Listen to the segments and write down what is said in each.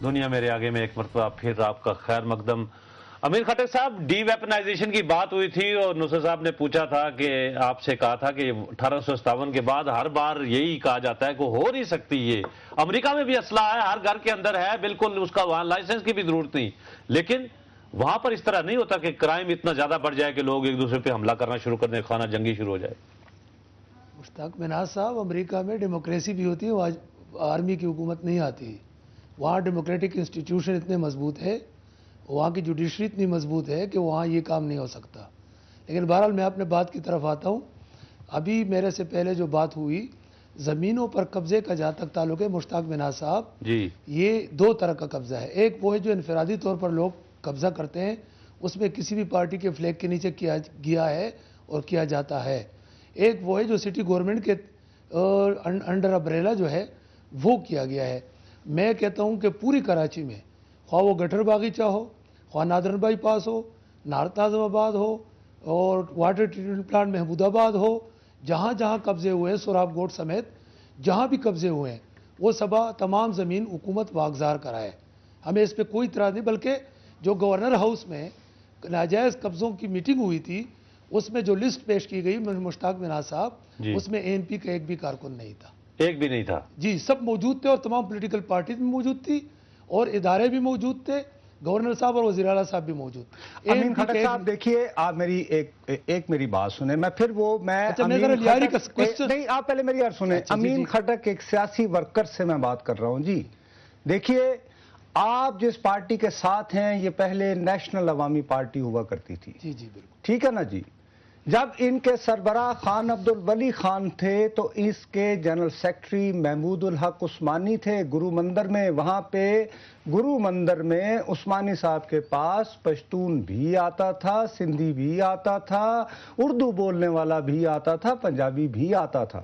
دنیا میرے آگے میں ایک مرتبہ پھر آپ کا خیر مقدم۔ امیر خٹک صاحب، ڈی ویپنائزیشن کی بات ہوئی تھی اور نصرت صاحب نے پوچھا تھا کہ آپ سے کہا تھا کہ 1857 کے بعد ہر بار یہی کہا جاتا ہے کہ ہو نہیں سکتی یہ۔ امریکہ میں بھی اسلحہ ہے، ہر گھر کے اندر ہے، بالکل اس کا وہاں لائسنس کی بھی ضرورت نہیں، لیکن وہاں پر اس طرح نہیں ہوتا کہ کرائم اتنا زیادہ بڑھ جائے کہ لوگ ایک دوسرے پہ حملہ کرنا شروع کر دیں، خانہ جنگی شروع ہو جائے۔ مشتاق منہاج صاحب، امریکہ میں ڈیموکریسی بھی ہوتی ہے، وہاں آرمی کی حکومت نہیں آتی۔ وہاں ڈیموکریٹک انسٹیٹیوشن اتنے مضبوط ہے، وہاں کی جوڈیشری اتنی مضبوط ہے کہ وہاں یہ کام نہیں ہو سکتا۔ لیکن بہرحال میں اپنے بات کی طرف آتا ہوں۔ ابھی میرے سے پہلے جو بات ہوئی زمینوں پر قبضے کا جہاں تک تعلق ہے مشتاق منہاج صاحب، جی، یہ دو طرح کا قبضہ ہے۔ ایک وہ ہے جو انفرادی طور پر لوگ قبضہ کرتے ہیں، اس میں کسی بھی پارٹی کے فلیگ کے نیچے کیا گیا ہے اور کیا جاتا ہے۔ ایک وہ ہے جو سٹی گورنمنٹ کے انڈر امبریلا جو ہے وہ کیا گیا ہے۔ میں کہتا ہوں کہ پوری کراچی میں، خواہ وہ گٹر باغیچہ ہو، خواہ نادرن بائی پاس ہو، نارتھ اعظم آباد ہو، اور واٹر ٹریٹمنٹ پلانٹ محمود آباد ہو، جہاں جہاں قبضے ہوئے ہیں سوراب گوٹ سمیت جہاں بھی قبضے ہوئے ہیں، وہ تمام زمین حکومت واگزار کرائے۔ ہمیں اس پہ کوئی اعتراض نہیں، بلکہ جو گورنر ہاؤس میں ناجائز قبضوں کی میٹنگ ہوئی تھی، اس میں جو لسٹ پیش کی گئی مشتاق منہاج صاحب، جی، اس میں اے این پی کا ایک بھی کارکن نہیں تھا۔ ایک بھی نہیں تھا۔ جی، سب موجود تھے اور تمام پولیٹیکل پارٹیز بھی موجود تھی اور ادارے بھی موجود تھے، گورنر صاحب اور وزیر اعلیٰ صاحب بھی موجود تھے۔ امین خٹک صاحب دیکھیے، آپ میری ایک میری بات سنیں، میں پھر وہ میں نہیں، آپ پہلے میری عرض سنیں۔ امین خٹک ایک سیاسی ورکر سے میں بات کر رہا ہوں۔ جی دیکھیے، آپ جس پارٹی کے ساتھ ہیں یہ پہلے نیشنل عوامی پارٹی ہوا کرتی تھی، جی جی بالکل ٹھیک ہے نا جی۔ جب ان کے سربراہ خان عبدالولی خان تھے تو اس کے جنرل سیکرٹری محمود الحق عثمانی تھے گرو مندر میں۔ وہاں پہ گرو مندر میں عثمانی صاحب کے پاس پشتون بھی آتا تھا، سندھی بھی آتا تھا، اردو بولنے والا بھی آتا تھا، پنجابی بھی آتا تھا۔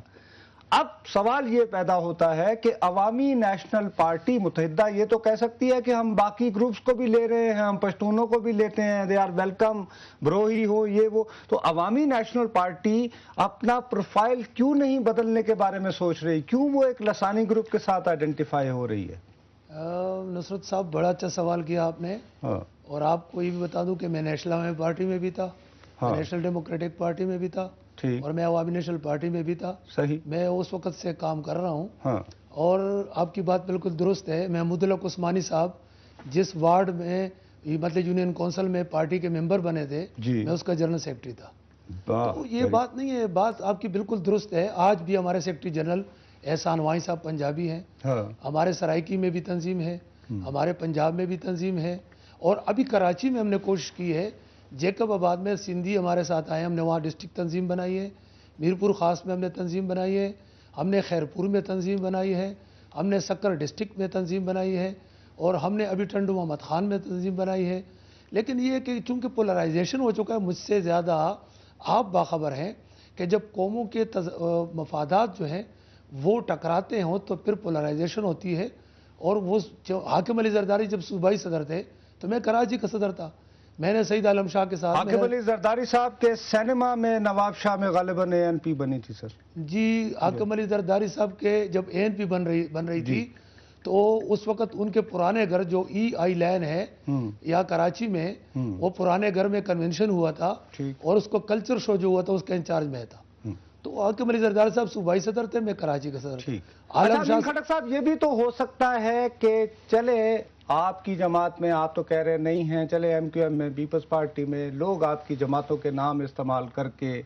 اب سوال یہ پیدا ہوتا ہے کہ عوامی نیشنل پارٹی متحدہ یہ تو کہہ سکتی ہے کہ ہم باقی گروپس کو بھی لے رہے ہیں، ہم پشتونوں کو بھی لیتے ہیں، دے آر ویلکم، بروہی ہو یہ وہ، تو عوامی نیشنل پارٹی اپنا پروفائل کیوں نہیں بدلنے کے بارے میں سوچ رہی؟ کیوں وہ ایک لسانی گروپ کے ساتھ آئیڈینٹیفائی ہو رہی ہے؟ نصرت صاحب، بڑا اچھا سوال کیا آپ نے، اور آپ کو یہ بھی بتا دوں کہ میں نیشنل عوامی پارٹی میں بھی تھا، نیشنل ڈیموکریٹک پارٹی میں بھی تھا، اور میں عوامی نیشنل پارٹی میں بھی تھا۔ صحیح، میں اس وقت سے کام کر رہا ہوں، اور آپ کی بات بالکل درست ہے۔ محمود الحق عثمانی صاحب جس وارڈ میں مطلب یونین کونسل میں پارٹی کے ممبر بنے تھے، میں اس کا جنرل سیکرٹری تھا۔ تو یہ بات نہیں ہے، بات آپ کی بالکل درست ہے۔ آج بھی ہمارے سیکرٹری جنرل احسان وائیں صاحب پنجابی ہیں، ہمارے سرائکی میں بھی تنظیم ہے، ہمارے پنجاب میں بھی تنظیم ہے، اور ابھی کراچی میں ہم نے کوشش کی ہے، جیکب آباد میں سندھی ہمارے ساتھ آئے، ہم نے وہاں ڈسٹرکٹ تنظیم بنائی ہے، میرپور خاص میں ہم نے تنظیم بنائی ہے، ہم نے خیرپور میں تنظیم بنائی ہے، ہم نے سکر ڈسٹرکٹ میں تنظیم بنائی ہے، اور ہم نے ابھی ٹنڈو محمد خان میں تنظیم بنائی ہے۔ لیکن یہ کہ چونکہ پولرائزیشن ہو چکا ہے، مجھ سے زیادہ آپ باخبر ہیں کہ جب قوموں کے مفادات جو ہیں وہ ٹکراتے ہوں تو پھر پولرائزیشن ہوتی ہے۔ اور وہ حاکم علی زرداری جب صوبائی صدر تھے تو میں کراچی کا صدر تھا، میں نے سعید عالم شاہ کے ساتھ حاکم علی زرداری صاحب کے سینما میں نواب شاہ میں غالباً اے این پی بنی تھی سر۔ جی، حاکم علی زرداری صاحب کے جب اے این پی بن رہی تھی تو اس وقت ان کے پرانے گھر جو ای آئی لین ہے یا کراچی میں، وہ پرانے گھر میں کنونشن ہوا تھا، اور اس کو کلچر شو جو ہوا تھا اس کا انچارج میں تھا۔ تو حاکم علی زرداری صاحب صوبائی صدر تھے، میں کراچی کا صدر تھا۔ عالم شاہ خٹک صاحب، یہ بھی تو ہو سکتا ہے کہ چلے آپ کی جماعت میں، آپ تو کہہ رہے نہیں ہیں، چلے ایم کیو ایم میں، پیپلز پارٹی میں لوگ آپ کی جماعتوں کے نام استعمال کر کے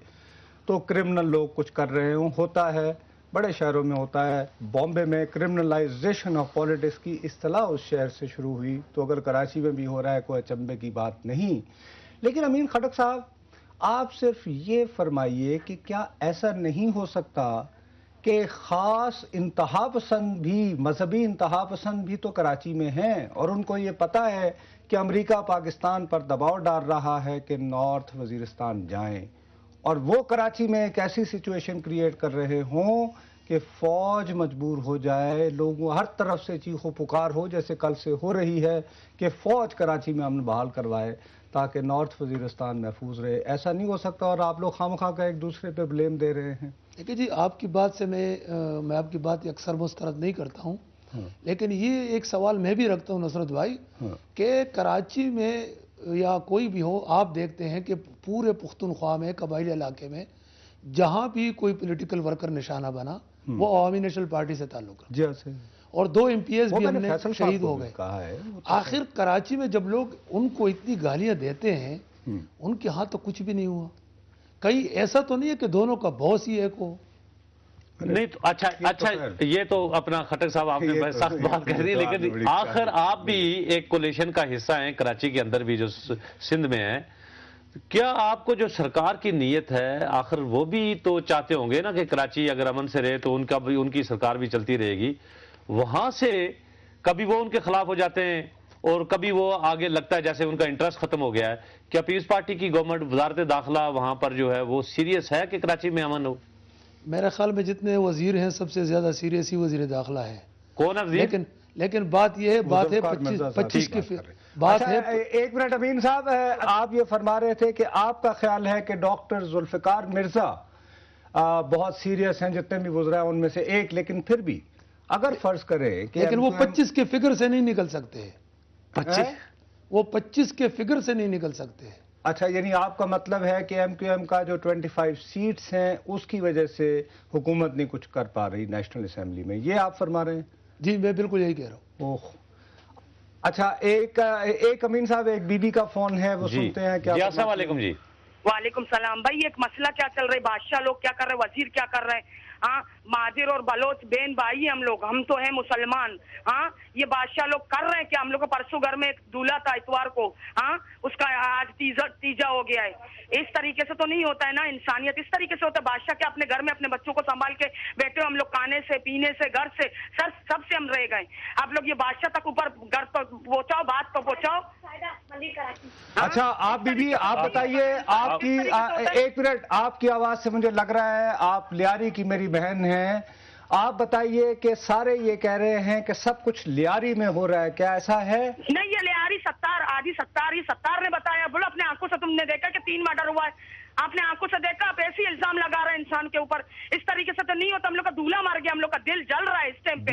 تو کرمنل لوگ کچھ کر رہے ہوں، ہوتا ہے، بڑے شہروں میں ہوتا ہے۔ بامبے میں کرمنلائزیشن آف پولیٹکس کی اصطلاح اس شہر سے شروع ہوئی، تو اگر کراچی میں بھی ہو رہا ہے کوئی اچنبے کی بات نہیں۔ لیکن امین خٹک صاحب، آپ صرف یہ فرمائیے کہ کیا ایسا نہیں ہو سکتا کہ خاص انتہا پسند بھی، مذہبی انتہا پسند بھی تو کراچی میں ہیں، اور ان کو یہ پتہ ہے کہ امریکہ پاکستان پر دباؤ ڈال رہا ہے کہ نارتھ وزیرستان جائیں، اور وہ کراچی میں ایک ایسی سچویشن کریٹ کر رہے ہوں کہ فوج مجبور ہو جائے، لوگوں ہر طرف سے چیخ و پکار ہو جیسے کل سے ہو رہی ہے کہ فوج کراچی میں امن بحال کروائے تاکہ نارتھ وزیرستان محفوظ رہے؟ ایسا نہیں ہو سکتا، اور آپ لوگ خواہ کا ایک دوسرے پہ بلیم دے رہے ہیں؟ دیکھیے جی، آپ کی بات سے میں آپ کی بات اکثر مسترد نہیں کرتا ہوں، لیکن یہ ایک سوال میں بھی رکھتا ہوں نصرت بھائی کہ کراچی میں یا کوئی بھی ہو، آپ دیکھتے ہیں کہ پورے پختونخوا میں، قبائلی علاقے میں جہاں بھی کوئی پولیٹیکل ورکر نشانہ بنا وہ عوامی نیشنل پارٹی سے تعلق ہے، اور 2 MPs بھی ہم نے شہید ہو گئے۔ آخر کراچی میں جب لوگ ان کو اتنی گالیاں دیتے ہیں، ان کے ہاں تو کچھ بھی نہیں ہوا۔ کہیں ایسا تو نہیں ہے کہ دونوں کا باس ہی ایک ہو؟ نہیں تو اچھا یہ تو اپنا خٹک صاحب آپ نے سخت بات کہہ دی، لیکن آخر آپ بھی ایک کولیشن کا حصہ ہیں کراچی کے اندر بھی جو سندھ میں ہے، کیا آپ کو جو سرکار کی نیت ہے آخر وہ بھی تو چاہتے ہوں گے نا کہ کراچی اگر امن سے رہے تو ان کی سرکار بھی چلتی رہے گی، وہاں سے کبھی وہ ان کے خلاف ہو جاتے ہیں اور کبھی وہ آگے لگتا ہے جیسے ان کا انٹرسٹ ختم ہو گیا ہے، کیا پیپلز پارٹی کی گورنمنٹ وزارت داخلہ وہاں پر جو ہے وہ سیریس ہے کہ کراچی میں امن ہو؟ میرے خیال میں جتنے وزیر ہیں سب سے زیادہ سیریس ہی وزیر داخلہ ہے۔ کون ہے وزیر؟ لیکن بات یہ ہے، بات ہے 25 کی بات ہے۔ ایک منٹ امین صاحب، آپ یہ فرما رہے تھے کہ آپ کا خیال ہے کہ ڈاکٹر ذوالفقار مرزا بہت سیریس ہیں، جتنے بھی وزراء ان میں سے ایک، لیکن پھر بھی اگر فرض کریں کہ لیکن وہ 25 کے فگر سے نہیں نکل سکتے، وہ 25 کے فگر سے نہیں نکل سکتے۔ اچھا، یعنی آپ کا مطلب ہے کہ MQM کا جو 25 سیٹس ہیں اس کی وجہ سے حکومت نہیں کچھ کر پا رہی نیشنل اسمبلی میں، یہ آپ فرما رہے ہیں؟ جی میں بالکل یہی کہہ رہا ہوں۔ اچھا، ایک امین صاحب، ایک بی بی کا فون ہے، وہ سنتے ہیں کیا؟ السلام علیکم جی۔ وعلیکم السلام بھائی، ایک مسئلہ کیا چل رہا ہے، بادشاہ لوگ کیا کر رہے ہیں، وزیر کیا کر رہے ہیں؟ ہاں، مہاجر اور بلوچ بہن بھائی ہم لوگ، ہم تو ہیں مسلمان۔ ہاں، یہ بادشاہ لوگ کر رہے ہیں کہ ہم لوگ کو پرسوں گھر میں ایک دولہا تھا اتوار کو، ہاں اس کا آج تیجا ہو گیا ہے۔ اس طریقے سے تو نہیں ہوتا ہے نا انسانیت، اس طریقے سے ہوتا ہے۔ بادشاہ کیا اپنے گھر میں اپنے بچوں کو سنبھال کے بیٹھے ہو، ہم لوگ کھانے سے پینے سے گھر سے سب سے ہم رہ گئے۔ آپ لوگ یہ بادشاہ تک اوپر گھر تو پہنچاؤ، بات تو پہنچاؤ۔ اچھا آپ بی بی، آپ بتائیے، آپ کی ایک منٹ، آپ کی آواز سے مجھے لگ رہا ہے آپ لیاری کی میری بہن ہیں، آپ بتائیے کہ سارے یہ کہہ رہے ہیں کہ سب کچھ لیاری میں ہو رہا ہے، کیا ایسا ہے؟ نہیں، یہ لیاری ستار نے بتایا، بولو اپنے آنکھوں سے تم نے دیکھا کہ 3 مرڈر ہوا ہے، آپ نے آنکھوں سے دیکھا، آپ ایسی الزام لگا رہے ہیں انسان کے اوپر، اس طریقے سے تو نہیں ہوتا۔ ہم لوگ کا دولہا مر گیا، ہم لوگ کا دل جل رہا ہے اس ٹائم پہ،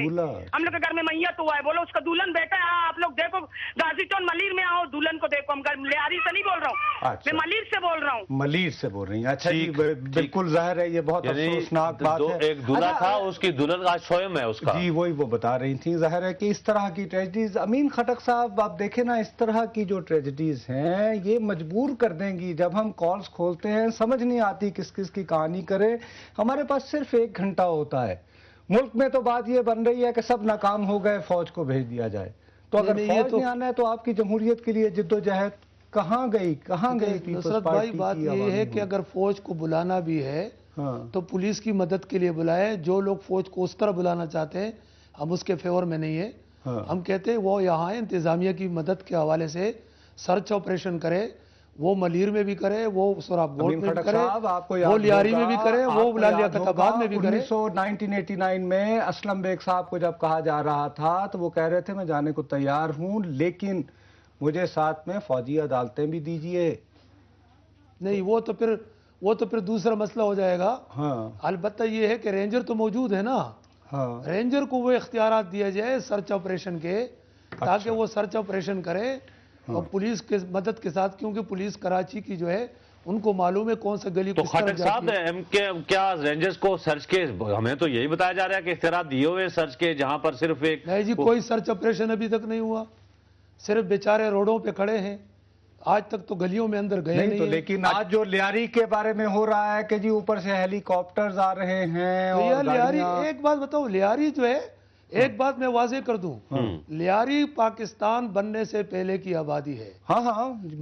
ہم لوگ کے گھر میں میت ہوا ہے، بولو اس کا دلہن بیٹا ہے، آپ لوگ دیکھو غازی ٹاؤن ملیر میں آؤ، دلہن کو دیکھو۔ ہم لیاری سے نہیں بول رہا ہوں، میں ملیر سے بول رہا ہوں۔ ملیر سے بول رہی ہیں؟ اچھا جی، بالکل ظاہر ہے یہ بہت افسوسناک بات ہے۔ ایک دلہا تھا، اس کی دلہن آج سوئم ہے اس کا۔ جی وہی وہ بتا رہی تھیں، ظاہر ہے کہ اس طرح کی ٹریجڈیز، امین خٹک صاحب آپ دیکھیں نا، اس طرح کی جو ٹریجڈیز ہیں یہ مجبور کر دیں گی، جب ہم کالز کھولتے ہیں سمجھ نہیں آتی کس کس کی کہانی کرے، ہمارے پاس صرف 1 گھنٹہ ہوتا ہے۔ ملک میں تو بات یہ بن رہی ہے کہ سب ناکام ہو گئے، فوج کو بھیج دیا جائے، تو اگر فوج نہیں آنا ہے تو آپ کی جمہوریت کے لیے جد و جہد کہاں گئی نصرت بھائی؟ بات یہ ہے کہ اگر فوج کو بلانا بھی ہے تو پولیس کی مدد کے لیے بلائے۔ جو لوگ فوج کو اس طرح بلانا چاہتے ہیں ہم اس کے فیور میں نہیں ہے، ہم کہتے ہیں وہ یہاں انتظامیہ کی مدد کے حوالے سے سرچ آپریشن کرے، وہ ملیر میں بھی کرے، وہ سوراب گوٹ میں بھی کرے، وہ لیاری میں بھی کرے، وہ لیاقت آباد میں بھی کرے۔ 1989 میں اسلم بیگ صاحب کو جب کہا جا رہا تھا تو وہ کہہ رہے تھے میں جانے کو تیار ہوں، لیکن مجھے ساتھ میں فوجی عدالتیں بھی دیجئے۔ نہیں، وہ تو پھر دوسرا مسئلہ ہو جائے گا۔ البتہ یہ ہے کہ رینجر تو موجود ہے نا، رینجر کو وہ اختیارات دیا جائے سرچ آپریشن کے، تاکہ وہ سرچ آپریشن کرے اور پولیس کے مدد کے ساتھ، کیونکہ پولیس کراچی کی جو ہے ان کو معلوم ہے کون سے گلی کو کس طرف جاتی ہے۔ تو خٹک صاحب کیا رینجرز کو سرچ کے، ہمیں تو یہی بتایا جا رہا ہے کہ اختیارات دیے ہوئے سرچ کے، جہاں پر صرف ایک نہیں جی، کوئی سرچ آپریشن ابھی تک نہیں ہوا، صرف بیچارے روڈوں پہ کھڑے ہیں، آج تک تو گلیوں میں اندر گئے نہیں۔ لیکن آج جو لیاری کے بارے میں ہو رہا ہے کہ جی اوپر سے ہیلی کاپٹرز آ رہے ہیں، لیاری، ایک بات بتاؤ، لیاری جو ہے، ایک بات میں واضح کر دوں، لیاری پاکستان بننے سے پہلے کی آبادی ہے۔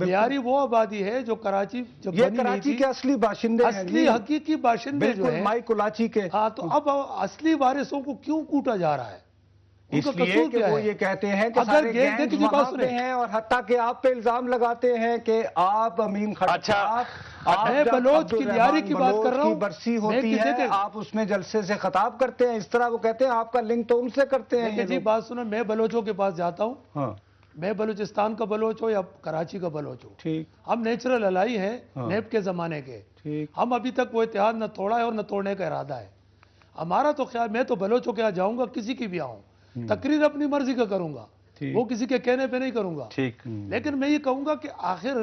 لیاری وہ آبادی ہے جو کراچی جب بنی نہیں تھی، کراچی کے اصلی باشندے ہیں، اصلی حقیقی باشندے جو ہیں، مائی کلاچی کے۔ ہاں، تو اب اصلی وارثوں کو کیوں کوٹا جا رہا ہے؟ اس لیے کہ وہ یہ کہتے ہیں کہ سارے گینگز وہاں پہ ہیں، اور حتیٰ کہ آپ پہ الزام لگاتے ہیں کہ آپ امین خٹک صاحب، میں بلوچ کی لیاری کی بات کر رہا ہوں، برسی ہوتی ہے آپ اس میں جلسے سے خطاب کرتے ہیں، اس طرح وہ کہتے ہیں آپ کا لنک تو ان سے کرتے ہیں۔ جی بات سنو، میں بلوچوں کے پاس جاتا ہوں، میں بلوچستان کا بلوچ ہو یا کراچی کا بلوچ ہو، ہم نیچرل الائی ہیں نیب کے زمانے کے، ہم ابھی تک وہ اتحاد نہ توڑا ہے اور نہ توڑنے کا ارادہ ہے ہمارا۔ تو خیال، میں تو بلوچوں کے یہاں جاؤں گا، کسی کی بھی آؤں، تقریر اپنی مرضی کا کروں گا, وہ کسی کے کہنے پہ نہیں کروں گا. لیکن میں یہ کہوں گا کہ آخر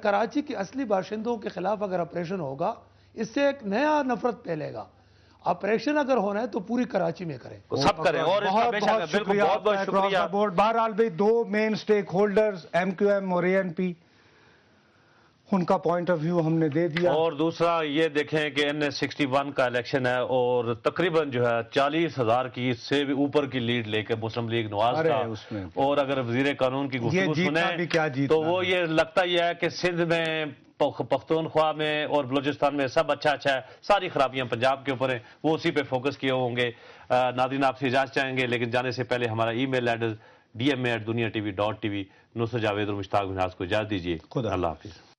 کراچی کے اصلی باشندوں کے خلاف اگر آپریشن ہوگا, اس سے ایک نیا نفرت پھیلے گا. آپریشن اگر ہونا ہے تو پوری کراچی میں کریں, سب کریں. اور بہت بہت شکریہ. بہرحال بھائی دو مین stake holders M Q M اور اے این پی, ان کا پوائنٹ آف ویو ہم نے دے دیا. اور دوسرا یہ دیکھیں کہ NS61 کا الیکشن ہے اور تقریباً جو ہے 40,000 کی سے بھی اوپر کی لیڈ لے کے مسلم لیگ نواز کا, اور اگر وزیر قانون کی گفتگو سنیں تو وہ یہ لگتا ہی ہے کہ سندھ میں, پختونخوا میں اور بلوچستان میں سب اچھا ہے, ساری خرابیاں پنجاب کے اوپر ہیں, وہ اسی پہ فوکس کیے ہوں گے. ناظرین آپ سے اجازت چاہیں گے, لیکن جانے سے پہلے ہمارا ای میل ایڈریس dma@duniatv.tv. نصرت جاوید اور مشتاق منہاس کو اجازت دیجیے. خدا اللہ حافظ.